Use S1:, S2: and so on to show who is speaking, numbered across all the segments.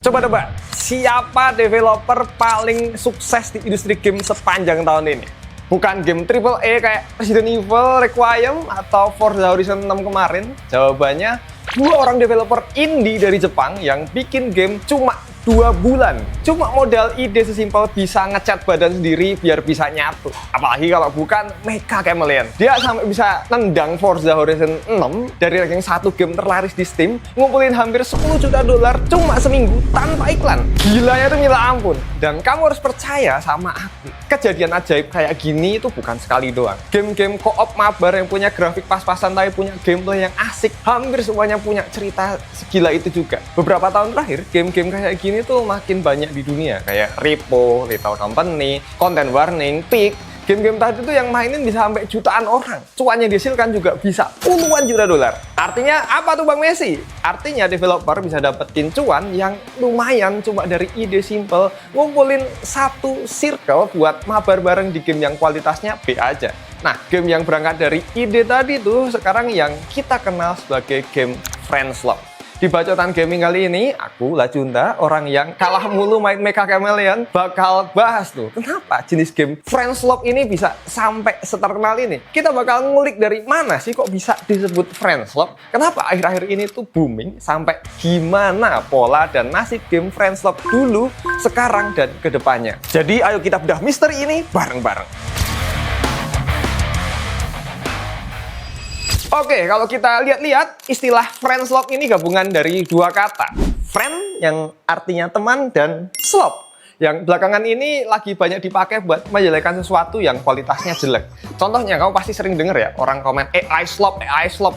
S1: Coba tebak, siapa developer paling sukses di industri game sepanjang tahun ini? Bukan game AAA kayak Resident Evil, Requiem, atau Forza Horizon 6 kemarin. Jawabannya, dua orang developer indie dari Jepang yang bikin game cuma 2 bulan. Cuma modal ide sesimpel bisa ngecat badan sendiri biar bisa nyatu. Apalagi kalau bukan Mecha Chameleon. Dia sampai bisa nendang Forza Horizon 6 dari ranking 1 game terlaris di Steam, ngumpulin hampir 10 juta dolar cuma seminggu tanpa iklan. Gilanya tuh minta ampun. Dan kamu harus percaya sama aku, kejadian ajaib kayak gini itu bukan sekali doang. Game-game co-op mabar yang punya grafik pas-pasan tapi punya gameplay yang asik, hampir semuanya punya cerita segila itu juga. Beberapa tahun terakhir, game-game kayak gini tuh makin banyak di dunia, kayak Repo, Lethal Company, Content Warning, Peak. Game-game tadi tuh yang mainin bisa sampai jutaan orang. Cuannya dihasilkan juga bisa puluhan juta dolar. Artinya apa tuh Bang Messi? Artinya developer bisa dapetin cuan yang lumayan cuma dari ide simple, ngumpulin satu circle buat mabar bareng di game yang kualitasnya B aja. Nah, game yang berangkat dari ide tadi tuh sekarang yang kita kenal sebagai game Friends Love. Di Bacotan Gaming kali ini, aku Lajunta, orang yang kalah mulu main Mecha Chameleon, bakal bahas tuh kenapa jenis game Friends Love ini bisa sampai seterkenal ini. Kita bakal ngulik dari mana sih kok bisa disebut Friends Love, kenapa akhir-akhir ini tuh booming, sampai gimana pola dan nasib game Friends Love dulu, sekarang, dan kedepannya. Jadi ayo kita bedah misteri ini bareng-bareng. Oke, kalau kita lihat-lihat, istilah Friends Love ini gabungan dari dua kata. Friend yang artinya teman dan slop yang belakangan ini lagi banyak dipakai buat menjelekkan sesuatu yang kualitasnya jelek. Contohnya, kamu pasti sering denger ya, orang komen AI slop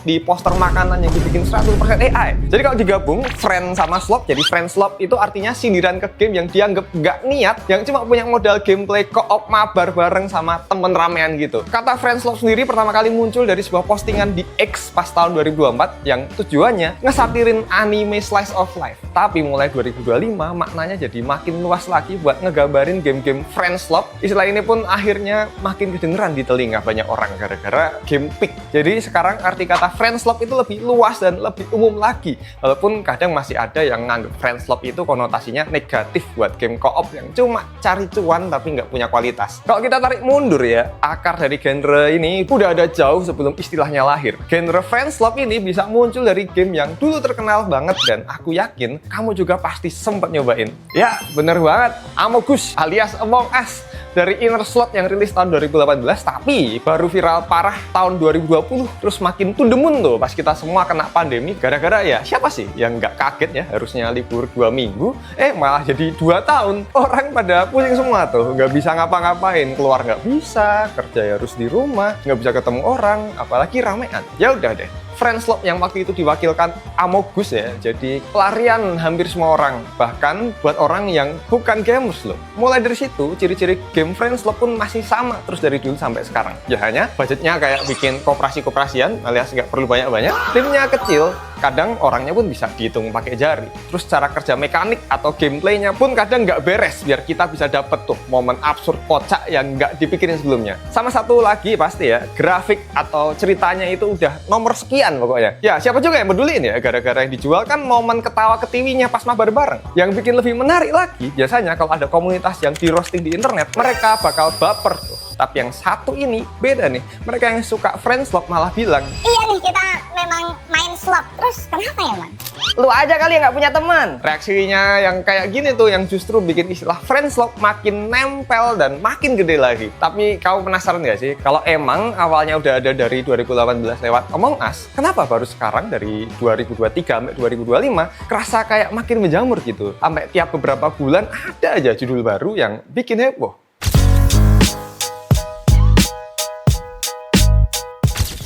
S1: di poster makanan yang dibikin 100% AI. Jadi kalau digabung, friend sama slop, jadi friend slop itu artinya sindiran ke game yang dianggap nggak niat, yang cuma punya modal gameplay co-op mabar bareng sama temen ramean gitu. Kata friend slop sendiri pertama kali muncul dari sebuah postingan di X pas tahun 2024 yang tujuannya ngesatirin anime slice of life. Tapi mulai 2025 maknanya jadi makin luas lagi buat ngegambarin game-game Friends Love. Istilah ini pun akhirnya makin kedengeran di telinga banyak orang gara-gara game Peak. Jadi sekarang arti kata Friends Love itu lebih luas dan lebih umum lagi. Walaupun kadang masih ada yang nganggap Friends Love itu konotasinya negatif buat game co-op yang cuma cari cuan tapi nggak punya kualitas. Kalau kita tarik mundur ya, akar dari genre ini udah ada jauh sebelum istilahnya lahir. Genre Friends Love ini bisa muncul dari game yang dulu terkenal banget dan aku yakin kamu juga pasti sempat nyobain. Ya, bener banget. Among Us alias Among Us dari Inner Slot yang rilis tahun 2018 tapi baru viral parah tahun 2020, terus makin to the moon tuh pas kita semua kena pandemi gara-gara ya siapa sih yang nggak kaget ya harusnya libur 2 minggu malah jadi 2 tahun. Orang pada pusing semua tuh, nggak bisa ngapa-ngapain, keluar nggak bisa, kerja harus di rumah, nggak bisa ketemu orang, apalagi ramean. Ya udah deh, Friends Love yang waktu itu diwakilkan Among Us ya, jadi pelarian hampir semua orang, bahkan buat orang yang bukan gamers loh. Mulai dari situ, ciri-ciri game Friends Love pun masih sama terus dari dulu sampai sekarang. Ya hanya budgetnya kayak bikin koperasi-koperasian, alias nggak perlu banyak-banyak, timnya kecil, kadang orangnya pun bisa dihitung pakai jari. Terus cara kerja mekanik atau gameplaynya pun kadang nggak beres, biar kita bisa dapet tuh momen absurd kocak yang nggak dipikirin sebelumnya. Sama satu lagi pasti ya, grafik atau ceritanya itu udah nomor sekian pokoknya. Ya, siapa juga yang peduliin ya, gara-gara yang dijual kan momen ketawa ketiwinya pas mabar bareng. Yang bikin lebih menarik lagi, biasanya kalau ada komunitas yang di roasting di internet, mereka bakal baper tuh. Tapi yang satu ini beda nih, mereka yang suka Friends Love malah bilang,
S2: iya nih, kita memang main slot. Terus kenapa ya, Man?
S1: lu aja kali yang nggak punya teman. Reaksinya yang kayak gini tuh yang justru bikin istilah Friends Love makin nempel dan makin gede lagi. Tapi kamu penasaran nggak sih, kalau emang awalnya udah ada dari 2018 lewat Among Us, kenapa baru sekarang dari 2023 sampai 2025 kerasa kayak makin menjamur gitu? Sampai tiap beberapa bulan ada aja judul baru yang bikin heboh.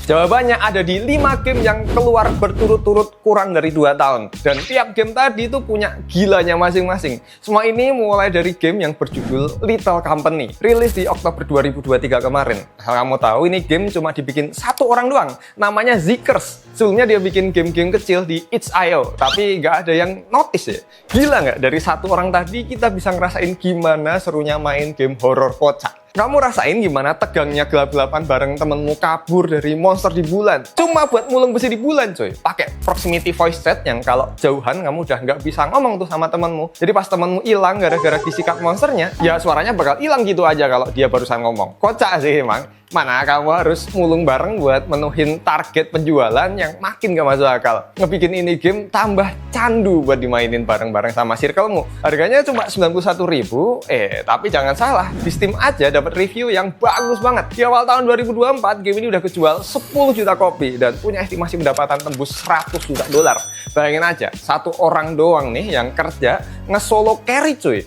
S1: Jawabannya ada di 5 game yang keluar berturut-turut kurang dari 2 tahun. Dan tiap game tadi itu punya gilanya masing-masing. Semua ini mulai dari game yang berjudul Lethal Company, rilis di Oktober 2023 kemarin. Asal kamu tahu, ini game cuma dibikin satu orang doang, namanya Zikers. Sebelumnya dia bikin game-game kecil di itch.io, tapi nggak ada yang notice ya. Gila nggak? Dari satu orang tadi kita bisa ngerasain gimana serunya main game horror kocak. Kamu rasain gimana tegangnya gelap-gelapan bareng temenmu kabur dari monster di bulan? Cuma buat mulung besi di bulan coy. Pakai proximity voice chat yang kalau jauhan kamu udah nggak bisa ngomong tuh sama temenmu. Jadi pas temenmu hilang gara-gara disikat monsternya, ya suaranya bakal hilang gitu aja kalau dia barusan ngomong. Kocak sih emang. Mana kamu harus mulung bareng buat menuhin target penjualan yang makin gak masuk akal. Ngebikin ini game tambah candu buat dimainin bareng-bareng sama circlemu. Harganya cuma 91.000, tapi jangan salah, di Steam aja dapat review yang bagus banget. Di awal tahun 2024, game ini udah kejual 10 juta kopi dan punya estimasi pendapatan tembus 100 juta dolar. Bayangin aja, satu orang doang nih yang kerja nge-solo carry cuy.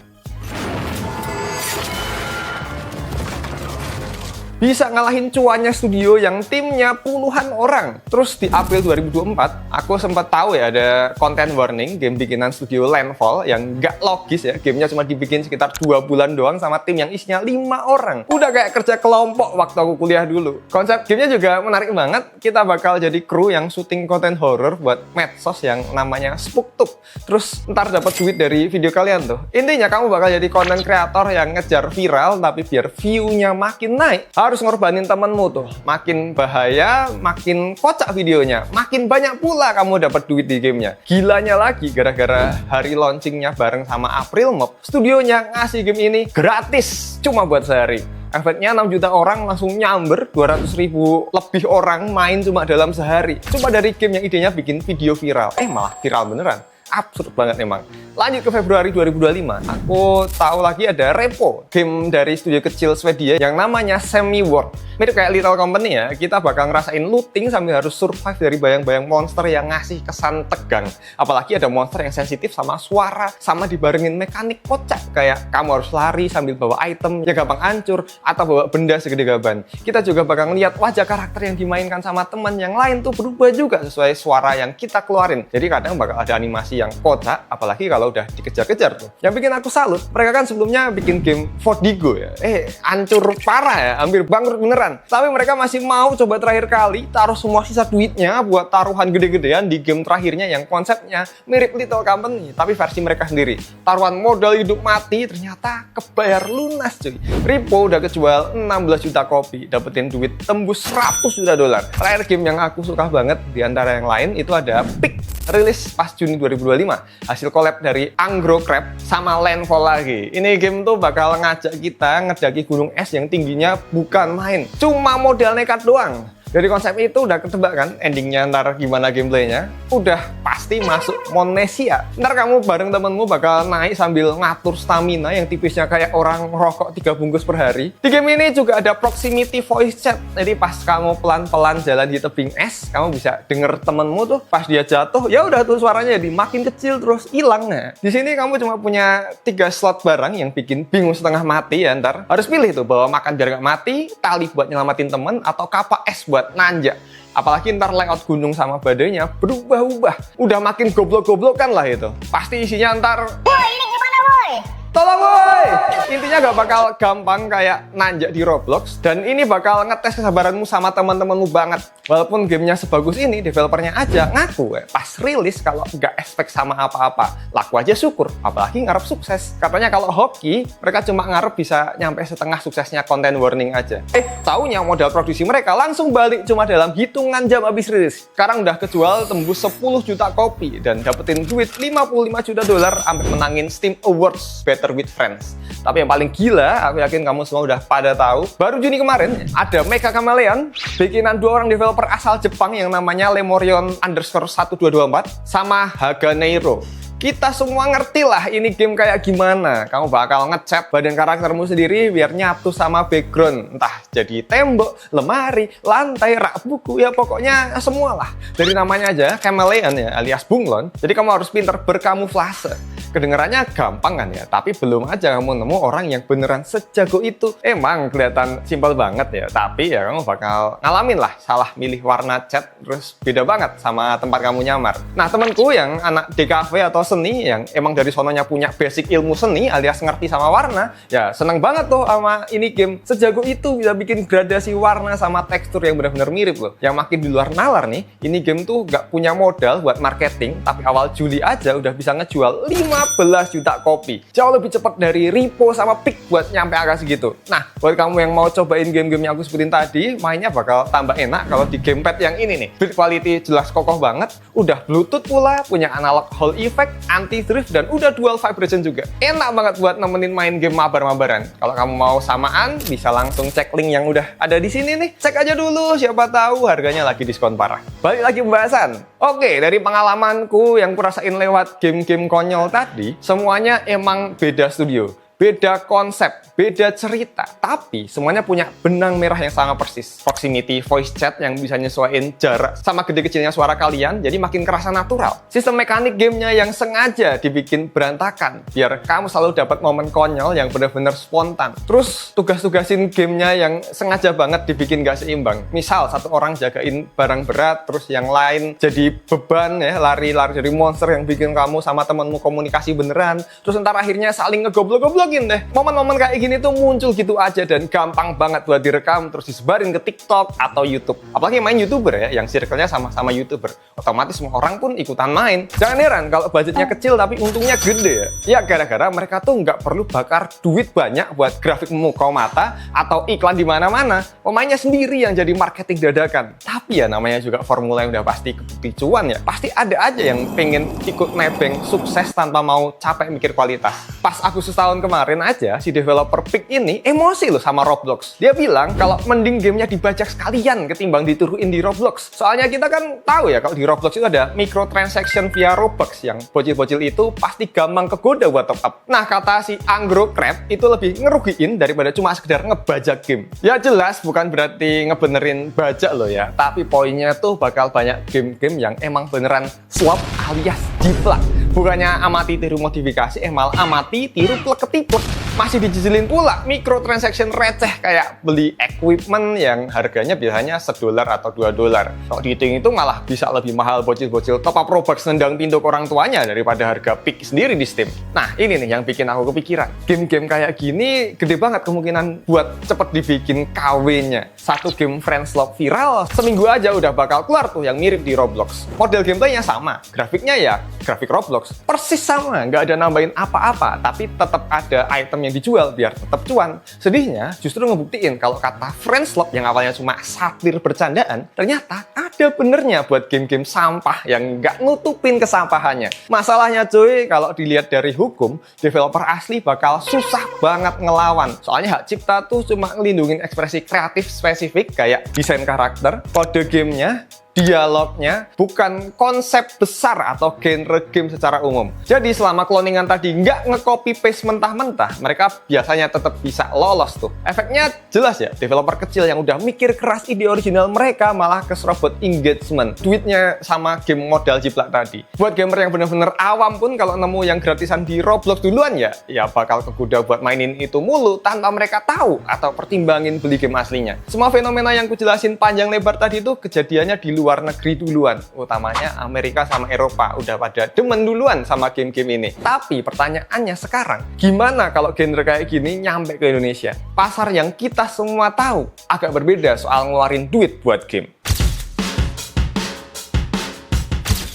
S1: Bisa ngalahin cuannya studio yang timnya puluhan orang. Terus di April 2024, aku sempat tahu ya ada content warning game bikinan studio Landfall yang nggak logis ya. Gamenya cuma dibikin sekitar 2 bulan doang sama tim yang isinya 5 orang. Udah kayak kerja kelompok waktu aku kuliah dulu. Konsep gamenya juga menarik banget. Kita bakal jadi kru yang syuting konten horror buat medsos yang namanya SpookTube. Terus ntar dapat duit dari video kalian tuh. Intinya kamu bakal jadi konten kreator yang ngejar viral tapi biar view-nya makin naik. Harus ngorbanin temenmu tuh. Makin bahaya, makin kocak videonya. Makin banyak pula kamu dapat duit di gamenya. Gilanya lagi, gara-gara hari launchingnya bareng sama April Mop, studionya ngasih game ini gratis. Cuma buat sehari. Efeknya 6 juta orang langsung nyamber, 200.000 lebih orang main cuma dalam sehari. Cuma dari game yang idenya bikin video viral. Malah viral beneran. Absurd banget emang. Lanjut ke Februari 2025, aku tahu lagi ada Repo, game dari studio kecil Swedia yang namanya Semi World. Mirip kayak Little Company ya, kita bakal ngerasain looting sambil harus survive dari bayang-bayang monster yang ngasih kesan tegang. Apalagi ada monster yang sensitif sama suara, sama dibarengin mekanik kocak kayak kamu harus lari sambil bawa item yang gampang hancur atau bawa benda segede gaban. Kita juga bakal ngeliat wajah karakter yang dimainkan sama teman yang lain tuh berubah juga sesuai suara yang kita keluarin. Jadi kadang bakal ada animasi yang kocak, apalagi kalau udah dikejar-kejar tuh. Yang bikin aku salut, mereka kan sebelumnya bikin game Vertigo ya. Hancur parah ya, hampir bangkrut beneran. Tapi mereka masih mau coba terakhir kali taruh semua sisa duitnya buat taruhan gede-gedean di game terakhirnya yang konsepnya mirip Little Company, tapi versi mereka sendiri. Taruhan modal hidup mati ternyata kebayar lunas cuy. Repo udah kejual 16 juta kopi, dapetin duit tembus 100 juta dolar. Terakhir game yang aku suka banget di antara yang lain itu ada Peak, rilis pas Juni 2025. Hasil collab dari Angro Crab sama Landfall lagi. Ini game tuh bakal ngajak kita ngedaki gunung es yang tingginya bukan main. Cuma modal nekat doang. Dari konsep itu udah ketebak kan endingnya ntar gimana gameplaynya. Udah pasti masuk Monesia. Ntar kamu bareng temenmu bakal naik sambil ngatur stamina yang tipisnya kayak orang rokok 3 bungkus per hari. Di game ini juga ada proximity voice chat. Jadi pas kamu pelan-pelan jalan di tebing es, kamu bisa denger temenmu tuh pas dia jatuh, ya udah tuh suaranya jadi makin kecil terus hilang. Nah, di sini kamu cuma punya 3 slot barang yang bikin bingung setengah mati ya ntar. Harus pilih tuh bawa makan biar nggak mati, tali buat nyelamatin temen, atau kapak es buat nanjak. Apalagi ntar layout gunung sama badainya berubah-ubah. Udah makin goblok-goblok kan lah itu. Pasti isinya ntar,
S2: Woi, ini gimana woi?
S1: tolong woi! Intinya gak bakal gampang kayak nanjak di Roblox. Dan ini bakal ngetes kesabaranmu sama teman-temanmu banget. Walaupun gamenya sebagus ini, developernya aja ngaku pas rilis kalau nggak expect sama apa-apa. Laku aja syukur, apalagi ngarep sukses. Katanya kalau hoki, mereka cuma ngarep bisa nyampe setengah suksesnya content warning aja. Taunya modal produksi mereka langsung balik cuma dalam hitungan jam habis rilis. Sekarang udah kejual tembus 10 juta kopi dan dapetin duit 55 juta dolar sampai menangin Steam Awards Better with Friends. Tapi yang paling gila, aku yakin kamu semua udah pada tahu, baru Juni kemarin ada Mecha Chameleon, bikinan 2 orang developer asal Jepang yang namanya Lemorion_1224 sama Haganeiro. Kita semua ngerti lah ini game kayak gimana. Kamu bakal ngecat badan karaktermu sendiri biar nyatu sama background. Entah jadi tembok, lemari, lantai, rak buku, ya pokoknya semualah. Dari namanya aja, Chameleon ya, alias bunglon. Jadi kamu harus pinter berkamuflase. Kedengarannya gampang kan ya, tapi belum aja kamu nemu orang yang beneran sejago itu. Emang kelihatan simpel banget ya, tapi ya kamu bakal ngalamin lah salah milih warna cat, terus beda banget sama tempat kamu nyamar. Nah, temanku yang anak DKV atau seni yang emang dari sononya punya basic ilmu seni alias ngerti sama warna, ya seneng banget tuh sama ini game. Sejago itu bisa bikin gradasi warna sama tekstur yang benar-benar mirip loh. Yang makin di luar nalar nih, ini game tuh gak punya modal buat marketing, tapi awal Juli aja udah bisa ngejual 5 15 juta kopi. Jauh lebih cepat dari Repo sama Peak buat nyampe angka segitu. Nah, buat kamu yang mau cobain game-game yang aku sebutin tadi, mainnya bakal tambah enak kalau di gamepad yang ini nih. Build quality jelas kokoh banget, udah Bluetooth pula, punya analog Hall effect, anti-drift, dan udah dual vibration juga. Enak banget buat nemenin main game mabar-mabaran. Kalau kamu mau samaan, bisa langsung cek link yang udah ada di sini nih. Cek aja dulu, siapa tahu harganya lagi diskon parah. Balik lagi pembahasan. Oke, dari pengalamanku yang kurasain lewat game-game konyol tadi, semuanya emang beda studio, beda konsep, beda cerita, tapi semuanya punya benang merah yang sama persis. Proximity voice chat yang bisa nyesuaiin jarak sama gede kecilnya suara kalian, jadi makin kerasa natural. Sistem mekanik gamenya yang sengaja dibikin berantakan, biar kamu selalu dapat momen konyol yang benar-benar spontan. Terus tugas-tugasin gamenya yang sengaja banget dibikin gak seimbang. Misal satu orang jagain barang berat, terus yang lain jadi beban ya, lari-lari dari monster yang bikin kamu sama temenmu komunikasi beneran. Terus ntar akhirnya saling ngegoblok-goblokin deh. Momen-momen kayak gini tuh muncul gitu aja dan gampang banget buat direkam terus disebarin ke TikTok atau YouTube. Apalagi main YouTuber ya, yang circle-nya sama-sama YouTuber. Otomatis semua orang pun ikutan main. Jangan heran kalau budgetnya kecil tapi untungnya gede ya. Ya gara-gara mereka tuh nggak perlu bakar duit banyak buat grafik memukau mata atau iklan di mana-mana. Pemainnya sendiri yang jadi marketing dadakan. Tapi ya namanya juga formula yang udah pasti kebukti cuan ya. Pasti ada aja yang pengen ikut nebeng sukses tanpa mau capek mikir kualitas. Pas Agustus tahun kemarin aja, si developer Peak ini emosi loh sama Roblox. Dia bilang kalau mending gamenya dibajak sekalian ketimbang diturunin di Roblox. Soalnya kita kan tahu ya kalau di Roblox itu ada microtransaction via Robux yang bocil-bocil itu pasti gampang kegoda buat top up. Nah, kata si Angro Crab itu lebih ngerugiin daripada cuma sekedar ngebajak game. Ya jelas bukan berarti ngebenerin bajak loh ya, tapi poinnya tuh bakal banyak game-game yang emang beneran swap alias jiplak. Bukannya amati tiru modifikasi, malah amati tiru plek-ketiplek. Masih dijijelin pula microtransaction receh kayak beli equipment yang harganya biasanya $1 atau $2. Kalau dihitung itu malah bisa lebih mahal bocil-bocil top up Robux nendang pintu ke orang tuanya daripada harga Peak sendiri di Steam. Nah, ini nih yang bikin aku kepikiran. Game-game kayak gini gede banget kemungkinan buat cepet dibikin KW-nya. Satu game Friendslock viral, seminggu aja udah bakal keluar tuh yang mirip di Roblox. Model gameplaynya sama, grafiknya ya grafik Roblox. Persis sama, nggak ada nambahin apa-apa, tapi tetap ada item yang dijual biar tetap cuan. Sedihnya justru ngebuktiin kalau kata Friendslock yang awalnya cuma satir bercandaan, ternyata ada benernya buat game-game sampah yang nggak nutupin kesampahannya. Masalahnya cuy, kalau dilihat dari hukum, developer asli bakal susah banget ngelawan. Soalnya hak cipta tuh cuma ngelindungin ekspresi kreatif spesifik kayak desain karakter, kode gamenya, dialognya, bukan konsep besar atau genre game secara umum. Jadi selama cloningan tadi nggak nge-copy paste mentah-mentah, mereka biasanya tetap bisa lolos tuh. Efeknya jelas ya, developer kecil yang udah mikir keras ide original mereka malah keserobot engagement. Duitnya sama game modal jiplak tadi. Buat gamer yang bener-bener awam pun kalau nemu yang gratisan di Roblox duluan ya bakal kegoda buat mainin itu mulu tanpa mereka tahu atau pertimbangin beli game aslinya. Semua fenomena yang kujelasin panjang lebar tadi itu kejadiannya di luar negeri duluan, utamanya Amerika sama Eropa udah pada demen duluan sama game-game ini. Tapi pertanyaannya sekarang, gimana kalau genre kayak gini nyampe ke Indonesia? Pasar yang kita semua tahu agak berbeda soal ngeluarin duit buat game.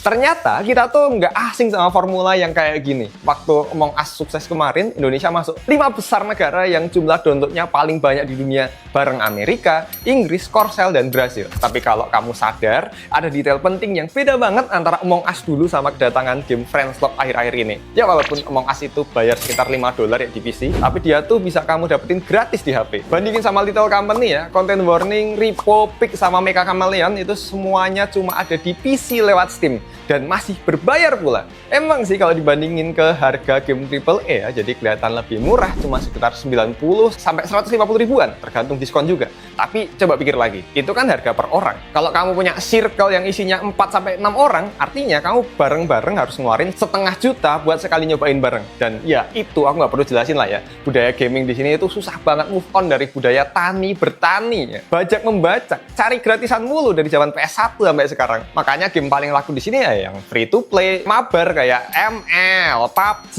S1: Ternyata kita tuh nggak asing sama formula yang kayak gini. Waktu Among Us sukses kemarin, Indonesia masuk 5 besar negara yang jumlah downloadnya paling banyak di dunia bareng Amerika, Inggris, Korsel, dan Brasil. Tapi kalau kamu sadar, ada detail penting yang beda banget antara Among Us dulu sama kedatangan game Friendslock akhir-akhir ini. Ya walaupun Among Us itu bayar sekitar $5 ya di PC, tapi dia tuh bisa kamu dapetin gratis di HP. Bandingin sama Little Company ya, Content Warning, Repo, Peak, sama Mecha Chameleon itu semuanya cuma ada di PC lewat Steam. Dan masih berbayar pula. Emang sih kalau dibandingin ke harga game AAA ya, jadi kelihatan lebih murah, cuma sekitar 90 sampai 150 ribuan, tergantung diskon juga. Tapi coba pikir lagi, itu kan harga per orang. Kalau kamu punya circle yang isinya 4 sampai 6 orang, artinya kamu bareng-bareng harus ngeluarin setengah juta buat sekali nyobain bareng. Dan ya itu aku nggak perlu jelasin lah ya. Budaya gaming di sini itu susah banget move on dari budaya tani bertani ya. Bajak membajak, cari gratisan mulu dari zaman PS1 sampai sekarang. Makanya game paling laku di sini ya yang free to play, mabar kayak ML, PUBG,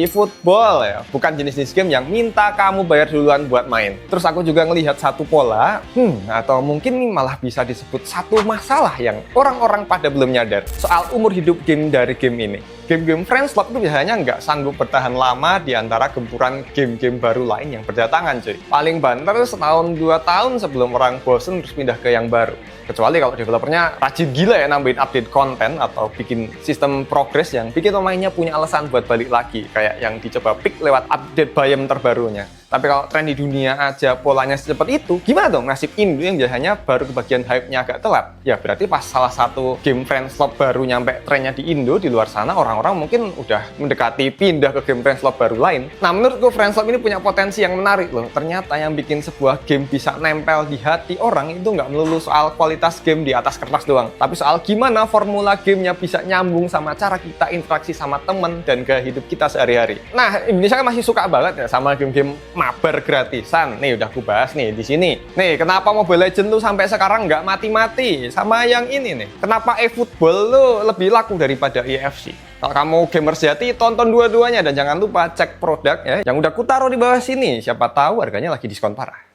S1: eFootball ya. Bukan jenis-jenis game yang minta kamu bayar duluan buat main. Terus aku juga ngelihat satu pola, atau mungkin malah bisa disebut satu masalah yang orang-orang pada belum nyadar soal umur hidup game dari game ini. game-game friends love itu biasanya nggak sanggup bertahan lama di antara gempuran game-game baru lain yang berdatangan cuy. Paling banter setahun 2 tahun sebelum orang bosen terus pindah ke yang baru. Kecuali kalau developernya rajin gila ya nambahin update konten atau bikin sistem progress yang bikin pemainnya punya alasan buat balik lagi. Kayak yang dicoba pick lewat update Bayem terbarunya. Tapi kalau tren di dunia aja polanya secepat itu, gimana dong nasib Indo yang biasanya baru kebagian hype-nya agak telat? Ya berarti pas salah satu game friends love baru nyampe trennya di Indo, di luar sana orang-orang mungkin udah mendekati pindah ke game friends love baru lain. Nah menurutku friends love ini punya potensi yang menarik loh. Ternyata yang bikin sebuah game bisa nempel di hati orang itu nggak melulu soal kualitas game di atas kertas doang, tapi soal gimana formula gamenya bisa nyambung sama cara kita interaksi sama temen dan gaya hidup kita sehari-hari. Nah Indonesia kan masih suka banget ya sama game-game mabar gratisan. Nih udah aku bahas nih di sini. Nih kenapa Mobile Legends tuh sampai sekarang nggak mati-mati? Sama yang ini nih. Kenapa eFootball tuh lebih laku daripada EFC? Kalau kamu gamer sejati, tonton dua-duanya dan jangan lupa cek produk ya yang udah kutaruh di bawah sini. Siapa tahu harganya lagi diskon parah.